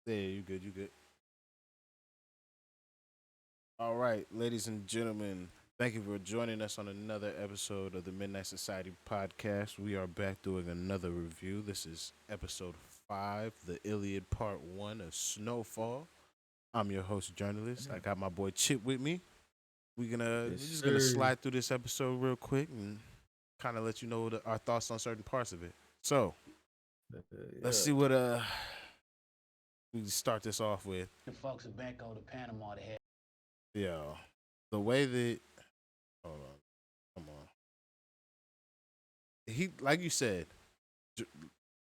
Yeah, you good, you good. All right, ladies and gentlemen, thank you for joining us on another episode of the Midnight Society podcast. We are back doing another review. This is episode 5, the Iliad part 1 of Snowfall. I'm your host, journalist. I got my boy Chip with me. Yes, We're just gonna sir. slide through this episode real quick and kind of let you know our thoughts on certain parts of it. So let's Yeah. see what we can start this off with. The folks at Banco de Panama to have. Yeah, the way that hold on, come on. He like you said,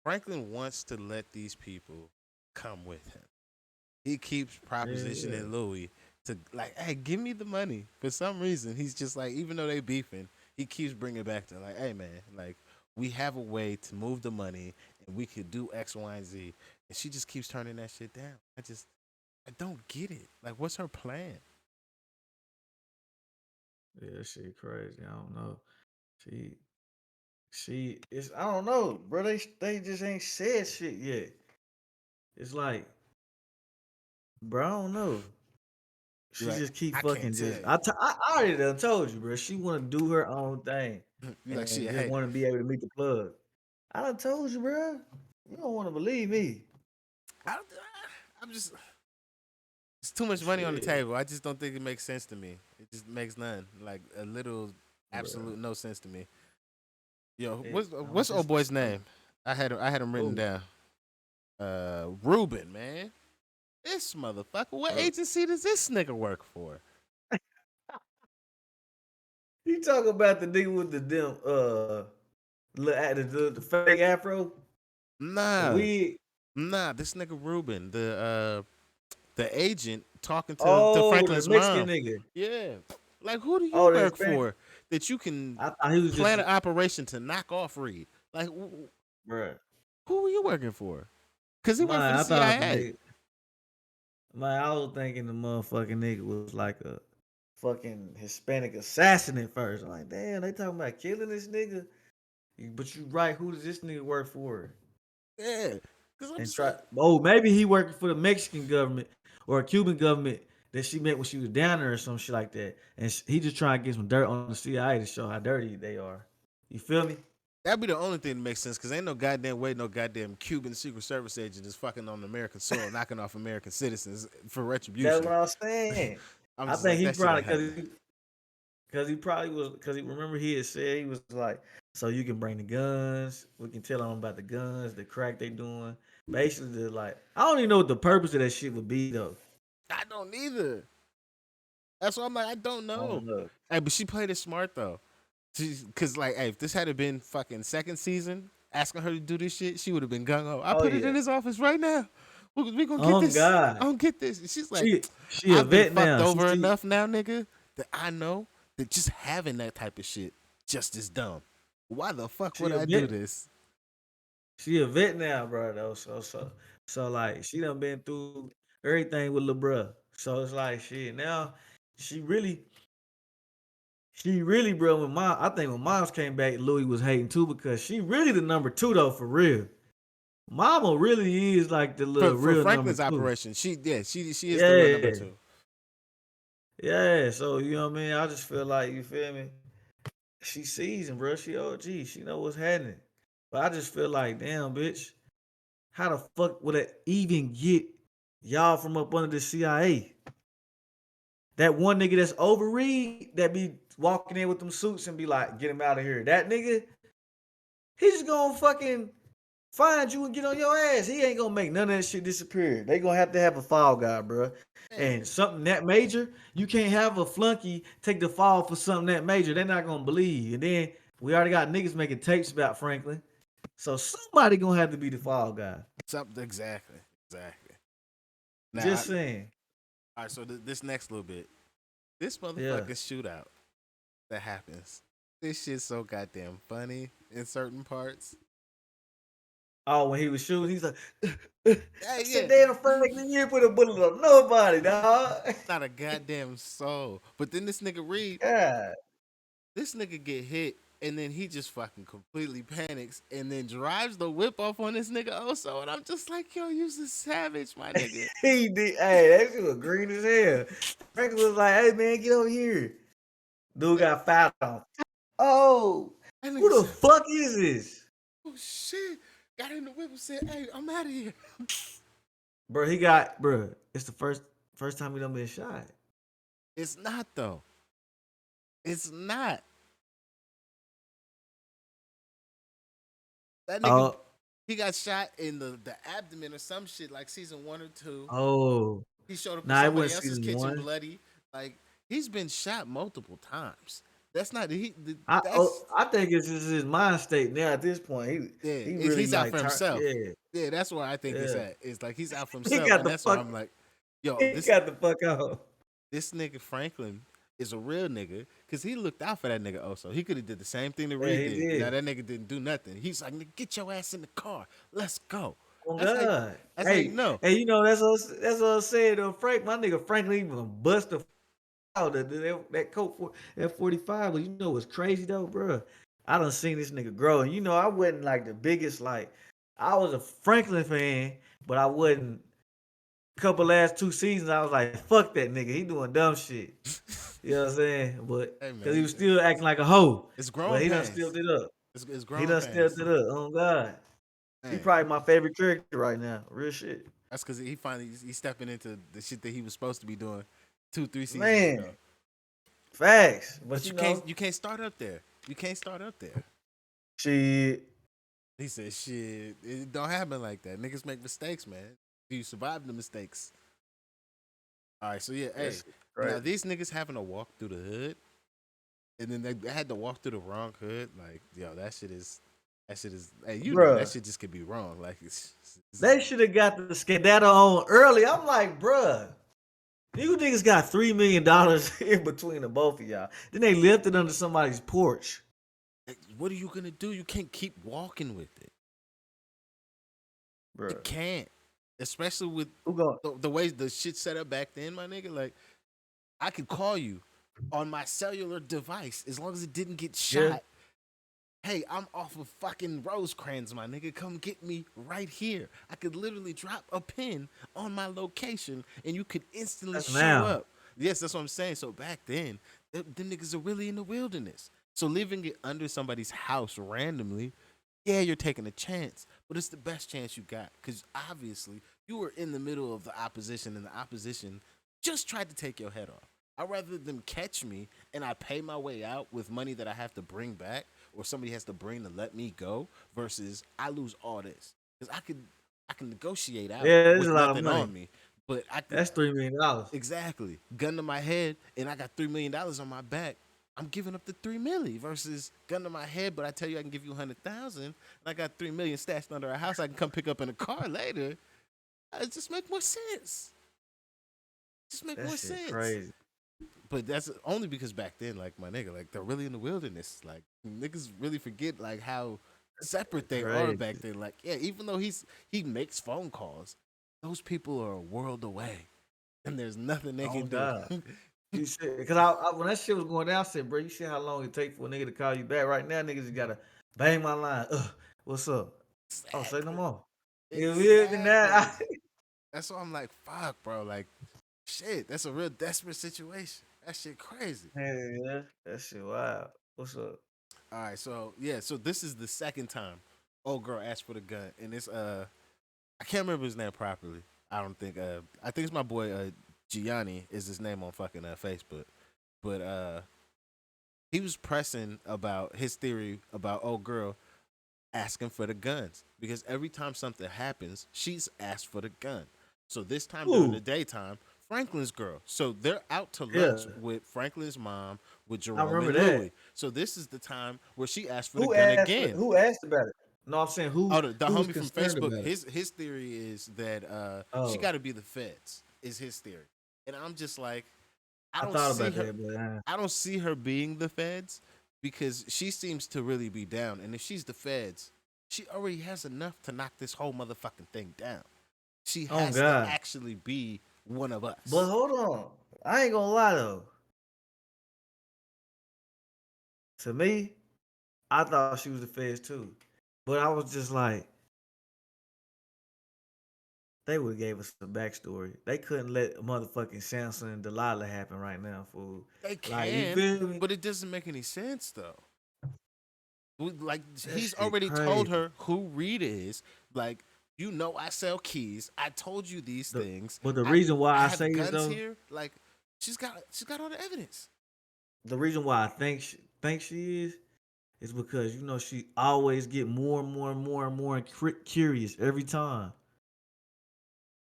Franklin wants to let these people come with him. He keeps Yeah. propositioning Louis to like, hey, give me the money. For some reason, he's just like, even though they beefing, he keeps bringing it back to like, hey man, like we have a way to move the money and we could do X, Y, and Z. And she just keeps turning that shit down. I don't get it. Like, what's her plan? Yeah, shit crazy. I don't know. She she is I don't know, bro. They just ain't said shit yet. It's like, bro, I don't know. You're She like, just keep I can't fucking tell just you. I already done told you, bro. She wanna do her own thing You're like, she and a just hater. wanna be able to meet the plug. I done told you, bro. You don't wanna believe me. I, I'm just it's too much money on the Shit, table. I just don't think it makes sense to me. It just makes none. Like a little bro. absolute no sense to me. Yo, I'm what's old just boy's I'm, name? I had him written oh, down. Ruben, man. This motherfucker. What bro. agency does this nigga work for? You talk about the nigga with the damn the fake afro, the Nah, wig. nah. This nigga Ruben, the agent talking to Oh, the Franklin's Mexican mom. nigga. Yeah, like who do you Oh, the work Hispanic. for that you can I thought he was just, plan an operation to knock off Reed? Like bruh. who are you working for? Because he worked for Man, the I thought the CIA. nigga. Man, I was thinking the motherfucking nigga was like a fucking Hispanic assassin at first. I'm like, damn, they talking about killing this nigga. But you right, who does this nigga work for? Yeah, because I'm And just try. like, Oh, maybe he working for the Mexican government or a Cuban government that she met when she was down there or some shit like that. And he just trying to get some dirt on the CIA to show how dirty they are. You feel me? that'd be the only thing that makes sense. Because ain't no goddamn way no goddamn Cuban Secret Service agent is fucking on American soil, knocking off American citizens for That's retribution. what I'm saying. I'm I just think like, he that shit probably ain't happening. because he probably was because he remember he had said he was like, so you can bring the guns. We can tell them about the guns, the crack they doing. Basically, the like I don't even know what the purpose of that shit would be though. I don't either. That's why I'm like, I don't I know. don't know. Hey, but she played it smart though. Because like, hey, if this had been fucking second season, asking her to do this shit, she would have been gung ho. I Oh put it yeah. in his office right now. We gonna get Oh this. God. I don't get this. And she's like, She a I've been vet fucked now. over She enough now, nigga, that I know that just having that type of shit just is dumb. Why the fuck would she a I do vet. this? She a vet now, bro. Though, so like she done been through everything with lil' bruh. So it's like shit. Now she really, she really, bro. When mom, I think when moms came back, Louis was hating too because she really the number two though for real. Mama really is like the For little for real number Franklin's two. operation, she is the real number Yeah, two. yeah. So you know what I mean. I just feel like you feel me. She seasoned, bro. She OG. She know what's happening. But I just feel like, damn, bitch. How the fuck would it even get y'all from up under the CIA? That one nigga that's overread that be walking in with them suits and be like, get him out of here. That nigga, he just gonna fucking find you and get on your ass. He ain't gonna make none of that shit disappear. They gonna have a fall guy, bro. And Man, something that major, you can't have a flunky take the fall for something that major. They're not gonna believe. And then we already got niggas making tapes about Franklin. So somebody gonna have to be the fall guy. something exactly. Now, Just saying. all right. So this next little bit, this Yeah. motherfucking shootout that happens. This shit's so goddamn funny in certain parts. Oh, when he was shooting, he's like, I Hey, said, yeah, damn, Franklin, you ain't put a bullet on nobody, dog. not a goddamn soul. But then this nigga Reed, God. this nigga get hit. and then he just fucking completely panics and then drives the whip off on this nigga also. And I'm just like, yo, you's a savage, my nigga. He did. Hey, that shit was green as hell. Frank was like, "Hey man, get over here." Dude That, got fouled on. Oh, that who nigga the said, fuck is this, oh shit. Got in the whip and said, hey, I'm out of here. bro? He got, bro. It's the first time he done been shot. It's not though. It's not. That nigga, Oh, he got shot in the abdomen or some shit like season 1 or 2. oh, He showed up in nah, it somebody wasn't else's season kitchen one. bloody. Like he's been shot multiple times. That's not Oh, that's I think it's just his mind state now. At this point, yeah. he really He's out like for turned. himself. Yeah, Yeah, that's where I think it's yeah. at. It's like he's out for He himself, got and the that's where fuck. I'm like, yo, He got the fuck out. this nigga Franklin is a real nigga because he looked out for that nigga also. He could have did the same thing that Yeah, Reed he did. Now did. that nigga didn't do nothing. He's like, nigga, get your ass in the car. Let's go. Oh That's how. God. That's how you Hey, know. hey, that's what I said. Frank, my nigga Franklin even bust the out that Colt that 45. But you know what's crazy though, bro? I done seen this nigga grow, and I wasn't like the biggest like. I was a Franklin fan, but I wasn't. Couple last 2 seasons, I was like, fuck that nigga. He doing dumb shit. You know what I'm saying? But Hey because he man, was still acting like a hoe. it's But growing he done stepped pains. it up. It's He growing done pains. stepped it up. Oh God. He Man, probably my favorite character right now. Real shit. that's because he finally he's stepping into the shit that he was supposed to be doing 2 3 seasons ago. Man. Facts. But But you can't start up there. You can't start up there. shit. He said, shit, it don't happen like that. Niggas make mistakes, man. Do you survive the mistakes? All right, so yeah, That hey, shit now crazy. these niggas having to walk through the hood, and then they had to walk through the wrong hood. Like, yo, that shit is. Hey, you know that Bruh. shit just could be wrong. Like, it's They should have got the skedaddle on early. I'm like, bruh. You niggas got $3 million in between the both of y'all. Then they left it under somebody's porch. like, what are you gonna do? You can't keep walking with it. You Bruh. can't, especially with Who going? the way the shit set up back then, my nigga. Like, I could call you on my cellular device as long as it didn't get Yeah. shot. Hey, I'm off of fucking Rosecrans, my nigga. Come get me right here. I could literally drop a pin on my location and you could instantly That's show now. up. Yes, that's what I'm saying. So back then, them niggas are really in the wilderness. So leaving it under somebody's house randomly, yeah, you're taking a chance, but it's the best chance you got because obviously you were in the middle of the opposition and the opposition just tried to take your head off. I'd rather them catch me and I pay my way out with money that I have to bring back or somebody has to bring to let me go versus I lose all this because I can negotiate out Yeah, there's a with lot of nothing money. on me, but I could That's $3 million. exactly gun to my head and I got $3 million on my back. I'm giving up the 3 milli versus gun to my head, but I tell you I can give you 100,000 and I got 3 million stashed under a house I can come pick up in a car later. It just make more sense. Just make That more shit sense. crazy. But that's only because back then, like my nigga, like they're really in the wilderness. Like niggas really forget like how separate they are Crazy. back then. Like yeah, even though he makes phone calls, those people are a world away, and there's nothing they Oh can do. God. You said because when that shit was going down, I said, bro, you see how long it take for a nigga to call you back? Right now, niggas just gotta bang my line. What's up? Oh, say no Exactly. more. You feel me? Exactly. Now, That's why I'm like, fuck, bro. Like, shit, that's a real desperate situation. That shit crazy. yeah, that shit wild. What's up? All right, so yeah, so this is the second time old girl asked for the gun, and it's I can't remember his name properly. I think it's my boy Gianni is his name on fucking Facebook. But he was pressing about his theory about old girl asking for the guns because every time something happens, she's asked for the gun. So this time during the Ooh, daytime, Franklin's girl. So they're out to yeah, lunch with Franklin's mom, with I Jerome remember and that. Louie. So this is the time where she asked for the Who gun asked? again. Who asked about it? No, I'm saying Oh, who the who was homie from concerned Facebook. about it. His theory is that she Oh, got to be the feds. Is his theory, and I'm just like, I I don't thought see about her. that, but I don't see her being the feds because she seems to really be down. And if she's the feds, she already has enough to knock this whole motherfucking thing down. She oh has to God. actually be one of But us. hold on, I ain't gonna lie though. To me. I thought she was the feds too. But I was just like, they would have gave us a backstory. They couldn't let motherfucking Samson and Delilah happen right now, fool. They Like, you can, feel me? but it doesn't make any sense though. Like That he's shit already told crazy. her who Reed is. Like, you know, I sell keys. I told you these The, things. but the I reason why I I have say this guns though, here. Like, she's got all the evidence. the reason why I think she is because you know she always get more and more and more and more curious every time.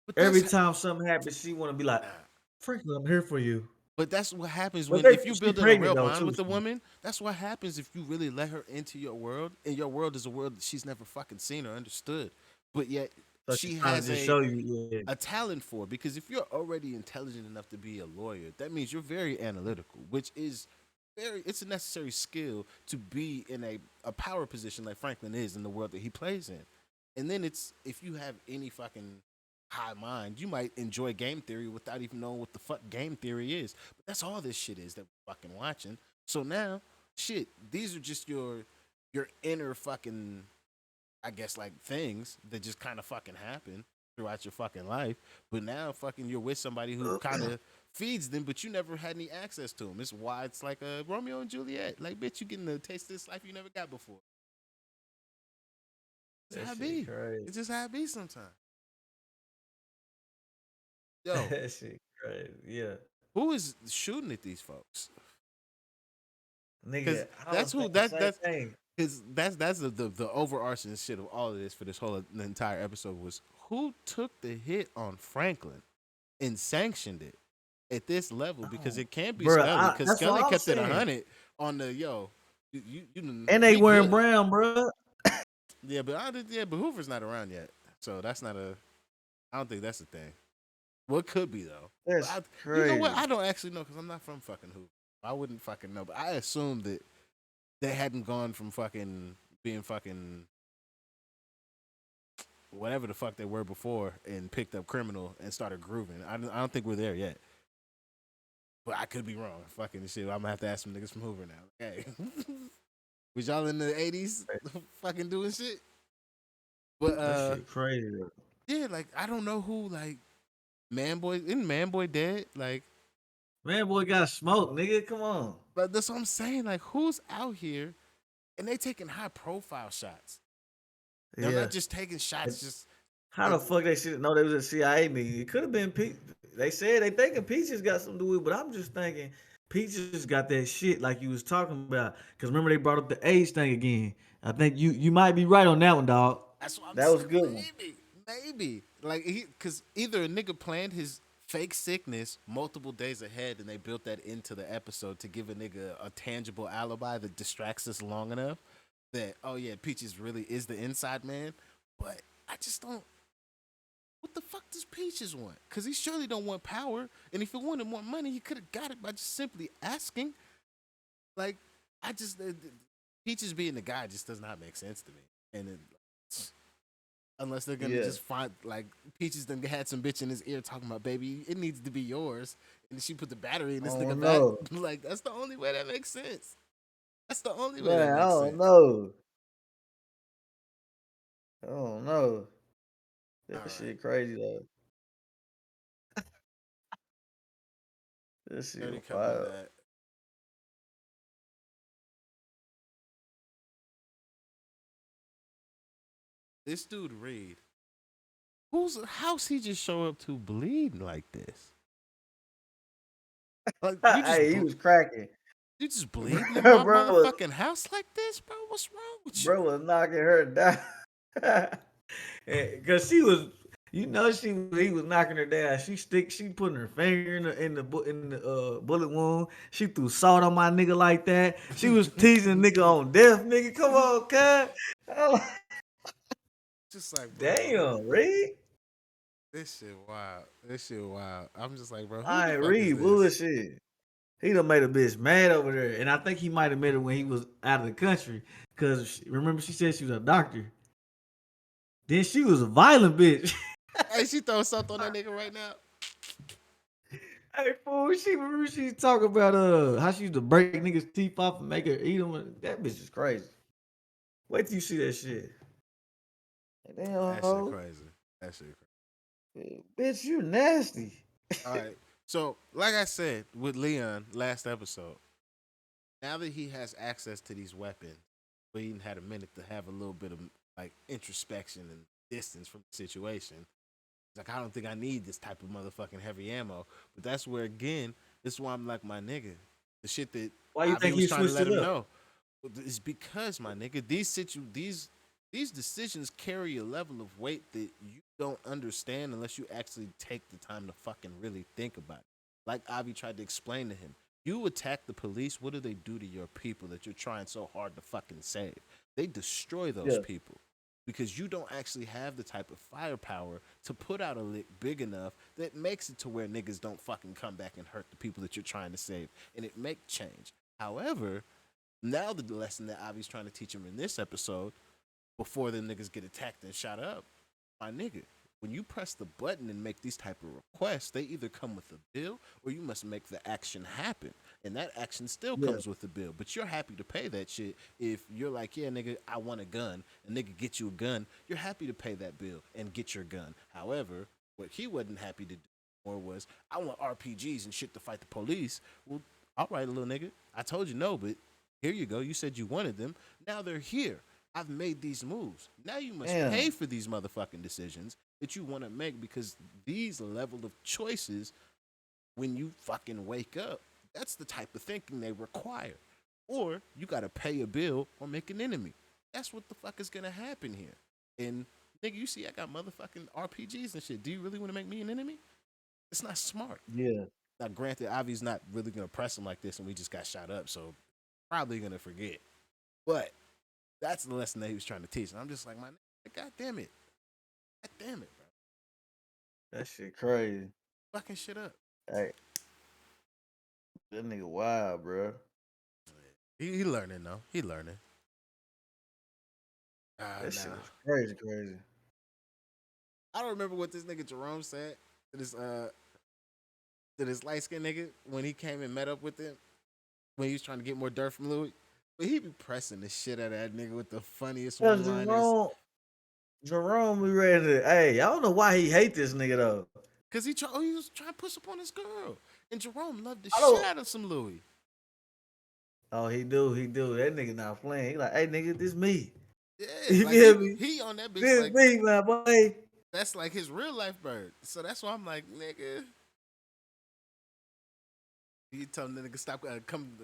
But Every time something happens, she want to be like, nah. Franklin, I'm here for you. But that's what happens But when if you she build in a pregnant real though bond too. with a So woman. That's what happens if you really let her into your world, and your world is a world that she's never fucking seen or understood. But yet she's she trying to has just show you, yeah. a talent for, because if you're already intelligent enough to be a lawyer, that means you're very analytical, which is it's a necessary skill to be in a power position like Franklin is in the world that he plays in. And then it's if you have any fucking high mind, you might enjoy game theory without even knowing what the fuck game theory is. But that's all this shit is that we're fucking watching. So now, shit, these are just your inner fucking, I guess, like things that just kind of fucking happen throughout your fucking life. But now, fucking, you're with somebody who kind of feeds them, but you never had any access to them. It's why it's like a Romeo and Juliet. Like, bitch, you getting to taste this life you never got before. It's That how it shit be. crazy. It's just how it be sometimes. Yo, That shit crazy. Yeah. who is shooting at these folks? Because Nigga, I that's was who thinking the that same that's thing. because that's the overarching shit of all of this for this whole the entire episode was who took the hit on Franklin and sanctioned it at this level, because Oh, it can't be bro, Scully, because that's what Scully I'm kept it a saying. hundred on the And they we wearing good. brown, bro. But Hoover's not around yet, so that's not a. I don't think that's a thing. What could be though? But That's you know what? crazy. I don't actually know because I'm not from fucking Hoover. I wouldn't fucking know, but I assumed that they hadn't gone from fucking being fucking whatever the fuck they were before and picked up criminal and started grooving. I don't think we're there yet. But I could be wrong. Fucking shit. I'm gonna have to ask some niggas from Hoover now. Hey, was y'all in the '80s fucking doing shit? But That shit crazy. Though. yeah, like I don't know who like Man Boy dead? Like, Man, boy got smoked, nigga. Come on. but that's what I'm saying. Like, who's out here and they taking high profile shots? They're not Yeah. just taking shots. Just How like the fuck they should know they was a CIA nigga? It could have been Pete. They said they thinking Peaches got something to do with it, but I'm just thinking Peaches got that shit like you was talking about. Cause remember they brought up the age thing again. I think you might be right on that one, dog. that's what I'm That was saying. a good one. Maybe. Like, because either a nigga planned his fake sickness multiple days ahead and they built that into the episode to give a nigga a tangible alibi that distracts us long enough that, oh yeah, Peaches really is the inside man. But I just don't. What the fuck does Peaches want? Because he surely don't want power. And if he wanted more money, he could have got it by just simply asking. Like, I just. Peaches being the guy just does not make sense to me. And it, unless they're gonna Yeah. just find like Peaches then had some bitch in his ear talking about baby, it needs to be yours, and she put the battery in I this nigga don't back. know. Like that's the only way that makes sense. That's the only way that Man, I makes don't sense. know. I don't know. All That right, shit crazy though. This shit Dirty coming wild. that this dude Reed, whose house he just show up to bleeding like this? Like Hey, he was cracking. you just bleeding in my bro was motherfucking house like this, bro? What's wrong with you? bro was knocking her down. Cause she was, you know, he was knocking her down. She putting her finger in the bullet wound. She threw salt on my nigga like that. She was teasing nigga on death, nigga. Come on, cuz. I'm like, Just like, bro, damn, Reed. this shit wild. This shit wild. I'm just like, bro, who I the ain't fuck is Reed this? bullshit. He done made a bitch mad over there, and I think he might have made her when he was out of the country. Cause remember she said she was a doctor. Then she was a violent bitch. Hey, she throwing something on that nigga right now. Hey fool, she remember she talking about how she used to break niggas' teeth off and make her eat them. That bitch is crazy. Wait till you see that shit. Like, damn, That shit ho. crazy. That shit crazy. Bitch, you nasty. All right. So, like I said with Leon last episode, now that he has access to these weapons, but he had a minute to have a little bit of like introspection and distance from the situation. He's like, I don't think I need this type of motherfucking heavy ammo. But that's where again, this is why I'm like my nigga. The shit that Why you Avi think was he trying to switched let it him up? know is because my nigga, these decisions carry a level of weight that you don't understand unless you actually take the time to fucking really think about it. Like Avi tried to explain to him. You attack the police, what do they do to your people that you're trying so hard to fucking save? They destroy those Yeah, people because you don't actually have the type of firepower to put out a lick big enough that makes it to where niggas don't fucking come back and hurt the people that you're trying to save, and it make change. However, now the lesson that Avi's trying to teach him in this episode, before the niggas get attacked and shot up, my nigga, when you press the button and make these type of requests, they either come with a bill or you must make the action happen. And that action still yeah, comes with a bill. But you're happy to pay that shit if you're like, yeah, nigga, I want a gun. And nigga get you a gun. You're happy to pay that bill and get your gun. However, what he wasn't happy to do more was, I want RPGs and shit to fight the police. Well, all right, little nigga. I told you no, but here you go. You said you wanted them. Now they're here. I've made these moves. Now you must pay damn. for these motherfucking decisions that you want to make because these level of choices when you fucking wake up, that's the type of thinking they require. Or you got to pay a bill or make an enemy. That's what the fuck is going to happen here. And nigga, you see I got motherfucking RPGs and shit. Do you really want to make me an enemy? It's not smart. Yeah, Now, granted, Avi's not really going to press him like this and we just got shot up, so probably going to forget. But that's the lesson that he was trying to teach. And I'm just like, my nigga, God damn it. God damn it, bro. that shit crazy. Fucking shit up. Hey, that nigga wild, bro. He learning though. He learning. That shit Nah. was crazy, crazy. I don't remember what this nigga Jerome said to this light skinned nigga when he came and met up with him when he was trying to get more dirt from Louis. But he be pressing the shit out of that nigga with the funniest Yeah, one liners. Jerome, we ready to. Hey, I don't know why he hate this nigga though. Cause he was trying to push up on his girl. And Jerome loved the I shit don't. out of some Louis. Oh, he do. That nigga not playing. He like, hey, nigga, this me. Yeah, You like feel me? he on that bitch This like me, my boy. that's like his real life bird. So that's why I'm like, nigga, you tell the nigga stop come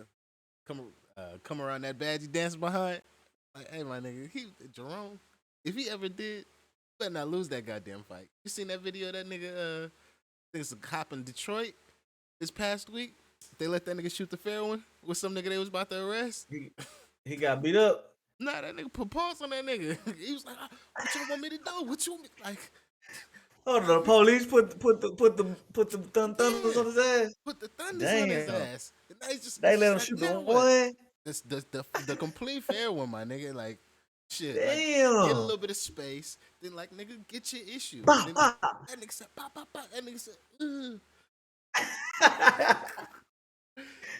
come around that badge you dancing behind. Like, hey my nigga, he Jerome, if he ever did, you better not lose that goddamn fight. You seen that video of that nigga I think it's a cop in Detroit this past week? They let that nigga shoot the fair one with some nigga they was about to arrest. He, he got beat up. Nah, that nigga put pause on that nigga. He was like, what y'all want me to do? What you want me like Oh, the police put the thunders yeah. on his ass. Put the thunders on his Damn, ass. And now he's just they let him like, shoot the now what? one. This the complete fair one, my nigga. Like shit, like get a Damn. little bit of space, then like nigga, get your issue. And Bah, then bah. that nigga said, pop, pop, pop. That nigga said, ugh.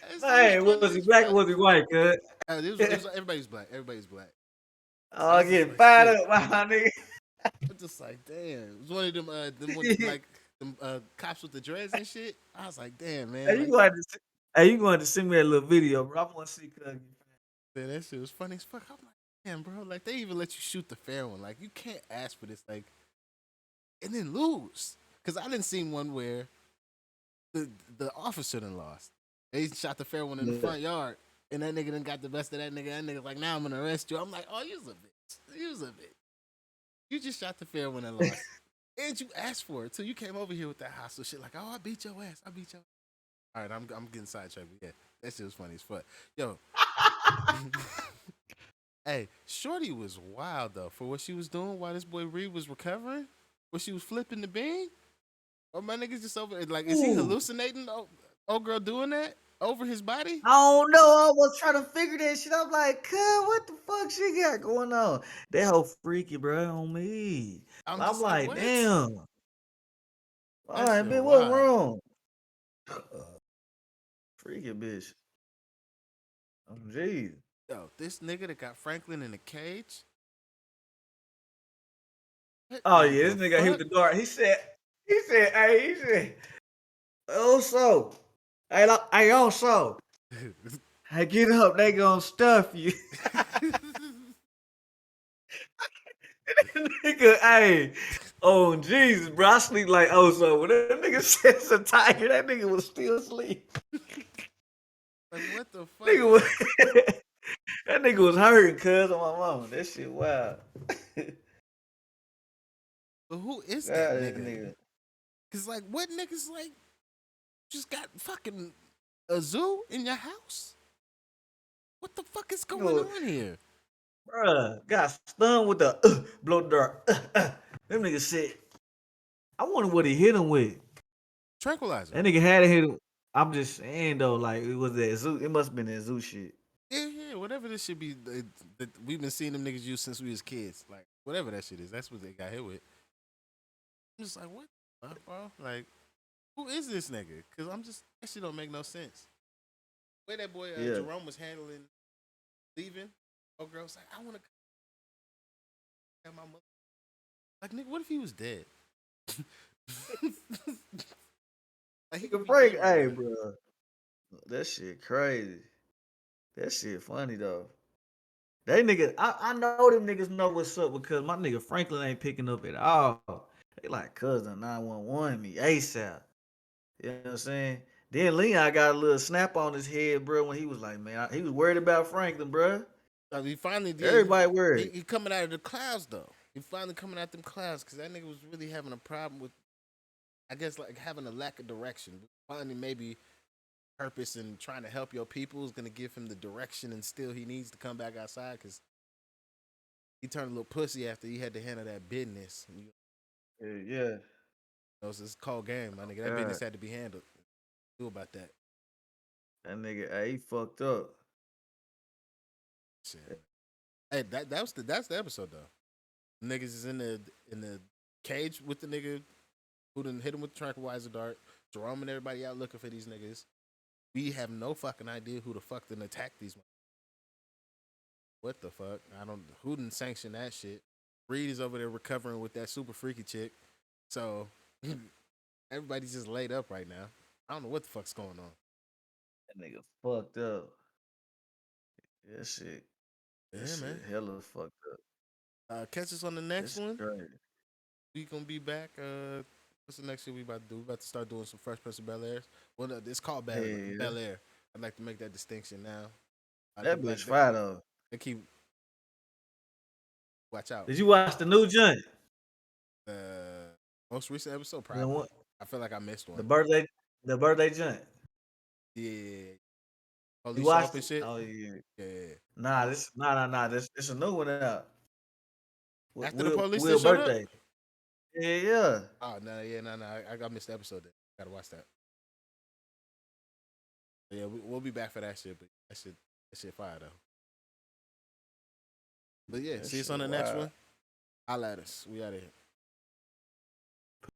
I said, he was Hey, putting was he his black or foot. was he white, cuz? It was everybody's black. Everybody's black. So I Oh, was just getting like, fired shit. up by my nigga. I'm just like, damn. It was one of them one, like them cops with the dreads and shit. I was like, damn, man. Hey, Like, you going to send me a little video, bro. I want to see cuz. man, that shit was funny as fuck. I'm like, damn, bro. Like, they even let you shoot the fair one. Like, you can't ask for this. Like, and then lose. Because I didn't see one where the the officer done lost. They shot the fair one in the Yeah. front yard, and that nigga done got the best of that nigga. That nigga like, now I'm gonna arrest you. I'm like, oh, you's a bitch. You's a bitch. You just shot the fair one and lost. And you asked for it too. You came over here with that hostile shit, like, oh, I beat your ass. I beat your ass. All right, I'm getting sidetracked. But yeah, that shit was funny as fuck. Yo, hey, Shorty was wild though for what she was doing while this boy Reed was recovering. When she was flipping the bean. Or my niggas just over like, is he Ooh. hallucinating? Old girl doing that over his body? I don't know. I was trying to figure that shit. I'm like, cuz, what the fuck she got going on? That whole freaky, bro, on me. I'm I'm just like, like, what? damn. All That right, shit bitch, what's wild. wrong? Freaky bitch. Oh, jeez. Yo, this nigga that got Franklin in a cage. What Oh in yeah, this the nigga hit fuck? the dart. He said, also, hey, also, hey, get up, they gonna stuff you. Nigga, hey, oh Jesus, bro, I sleep like so. When that nigga said a tiger, that nigga was still asleep. Like what the fuck, Nigga was yo? that nigga was hurting, cuz on my mama. That shit wild. But who is that God, this nigga? nigga. Cause like, what niggas like just got fucking a zoo in your house? What the fuck is going Nigga, on here? bruh, got stunned with the blow dart. Them niggas said, I wonder what he hit him with. Tranquilizer. That nigga had to hit him. I'm just saying though, like it was that zoo. It must have been that zoo shit. Yeah, yeah, whatever this should be that we've been seeing them niggas use since we was kids. Like whatever that shit is, that's what they got hit with. I'm just like, what the fuck, bro? Like, who is this nigga? Cause I'm just that shit don't make no sense. The way that boy Yeah. Jerome was handling leaving, oh girl was like, I wanna have my mother. Like nigga, what if he was dead? Like he could Nigga be dead Frank, right hey, now. bro. That shit crazy. That shit funny though. They niggas, I know them niggas know what's up because my nigga Franklin ain't picking up at all. They like cousin 911 me ASAP. You know what I'm saying? Then Leon got a little snap on his head, bro, when he was like, man, he was worried about Franklin, bro. He finally did. Everybody He, worried. he coming out of the clouds though. He finally coming out them clouds because that nigga was really having a problem with, I guess, like having a lack of direction. Finally, maybe purpose and trying to help your people is gonna give him the direction, and still he needs to come back outside because he turned a little pussy after he had to handle that business. Yeah. It's a cold game, my nigga. That business God, had to be handled. Do about that that nigga, hey, he fucked up. shit. Hey, that's the episode though. Niggas is in the cage with the nigga who done hit him with the tranquilizer dart. Jerome and everybody out looking for these niggas. We have no fucking idea who the fuck done attacked these. What the fuck? I don't. Who didn't sanction that shit? Reed is over there recovering with that super freaky chick. So everybody's just laid up right now. I don't know what the fuck's going on. That nigga fucked up. That shit, that Yeah, man. shit hella fucked up. Catch us on the next That's one. crazy. We gonna be back. What's the next shit we about to do? We about to start doing some Fresh Prince of Bel Air. Well, no, it's called Yeah. Bel Air. I'd like to make that distinction now. That bitch fire though. They keep watch out. Did you watch the new joint? Most recent episode, The probably. one, I feel like I missed the one. birthday, the birthday joint. Yeah, You police show up watched and it? shit. Oh yeah. Yeah. Nah. This a new one out. After the police did Will showed up. birthday. Yeah. Oh no, yeah, no. I got missed the episode. Then. Gotta watch that. Yeah, we'll be back for that shit. But that shit fire though. But yeah, That see us on shit the next wild. one. Holla at us. We out of here.